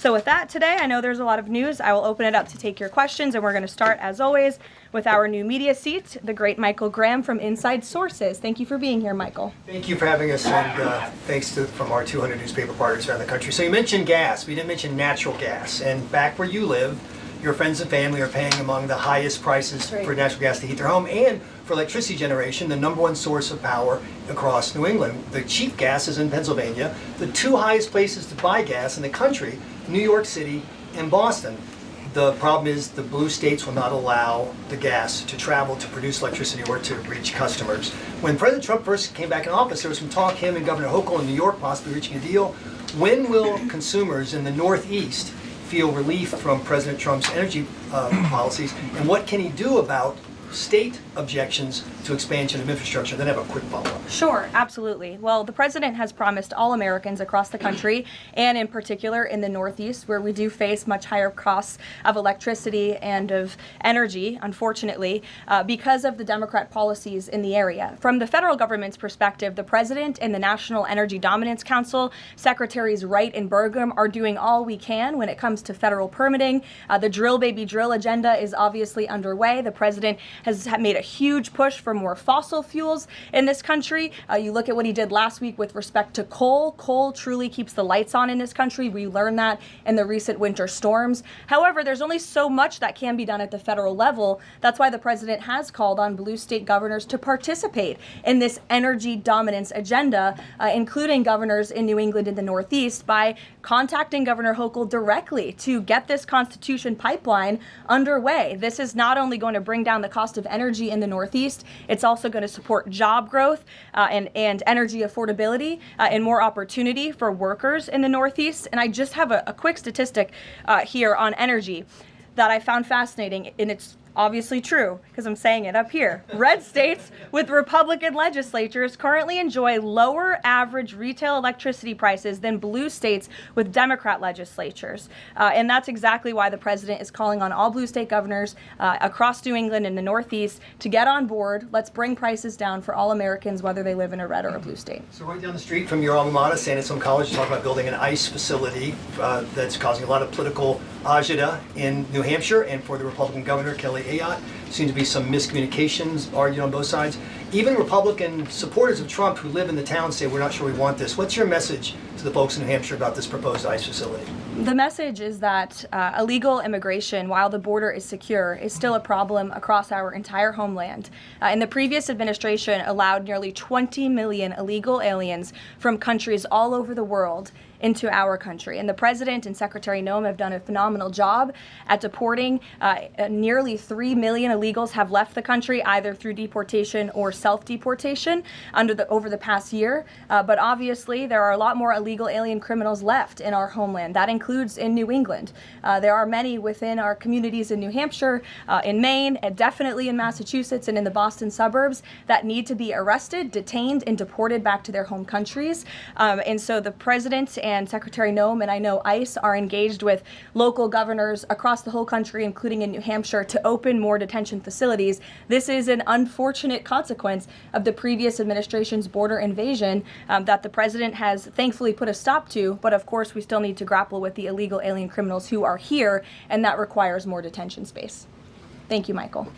So with that, today, I know there's a lot of news. I will open it up to take your questions, and we're going to start, as always, with our new media seat, the great Michael Graham from InsideSources. Thank you for being here, Michael. Thank you for having us, and thanks from our 200 newspaper partners around the country. So you mentioned gas. We didn't mention natural gas. And back where you live, your friends and family are paying among the highest prices for natural gas to heat their home and for electricity generation, the #1 source of power across New England. The cheap gas is in Pennsylvania. The two highest places to buy gas in the country, New York City and Boston. The problem is the blue states will not allow the gas to travel to produce electricity or to reach customers. When President Trump first came back in office, there was some talk, him and Governor Hochul in New York possibly reaching a deal. When will consumers in the Northeast feel relief from President Trump's energy policies, and what can he do about state objections to expansion of infrastructure? Then I have a quick follow-up. Sure, absolutely. Well, the president has promised all Americans across the country, and in particular in the Northeast, where we do face much higher costs of electricity and of energy, unfortunately, because of the Democrat policies in the area. From the federal government's perspective, the president and the National Energy Dominance Council, Secretaries Wright and Burgum, are doing all we can when it comes to federal permitting. The drill, baby, drill agenda is obviously underway. The president has made a huge push for more fossil fuels in this country. You look at what he did last week with respect to coal. Coal truly keeps the lights on in this country. We learned that in the recent winter storms. However, there's only so much that can be done at the federal level. That's why the president has called on blue state governors to participate in this energy dominance agenda, including governors in New England and the Northeast, by contacting Governor Hochul directly to get this Constitution pipeline underway. This is not only going to bring down the cost of energy in the Northeast, it's also going to support job growth and energy affordability and more opportunity for workers in the Northeast. And I just have a quick statistic here on energy that I found fascinating, and it's obviously true because I'm saying it up here. Red states with Republican legislatures currently enjoy lower average retail electricity prices than blue states with Democrat legislatures. And that's exactly why the president is calling on all blue state governors across New England and the Northeast to get on board. Let's bring prices down for all Americans, whether they live in a red or a blue state. So right down the street from your alma mater, San Antonio College, you talk about building an ICE facility that's causing a lot of political agita in New Hampshire, and for the Republican governor, Kelly Ayotte. Seems to be some miscommunications argued on both sides. Even Republican supporters of Trump who live in the town say, we're not sure we want this. What's your message to the folks in New Hampshire about this proposed ICE facility? The message is that illegal immigration, while the border is secure, is still a problem across our entire homeland. And the previous administration allowed nearly 20 million illegal aliens from countries all over the world into our country. And the president and Secretary Noem have done a phenomenal job at deporting. Nearly 3 million illegals have left the country either through deportation or self-deportation over the past year. But obviously, there are a lot more illegal alien criminals left in our homeland. That includes in New England. There are many within our communities in New Hampshire, in Maine, and definitely in Massachusetts and in the Boston suburbs that need to be arrested, detained, and deported back to their home countries. And so the president and Secretary Noem, and I know ICE, are engaged with local governors across the whole country, including in New Hampshire, to open more detention facilities. This is an unfortunate consequence of the previous administration's border invasion that the president has thankfully put a stop to, but of course we still need to grapple with the illegal alien criminals who are here, and that requires more detention space. Thank you, Michael.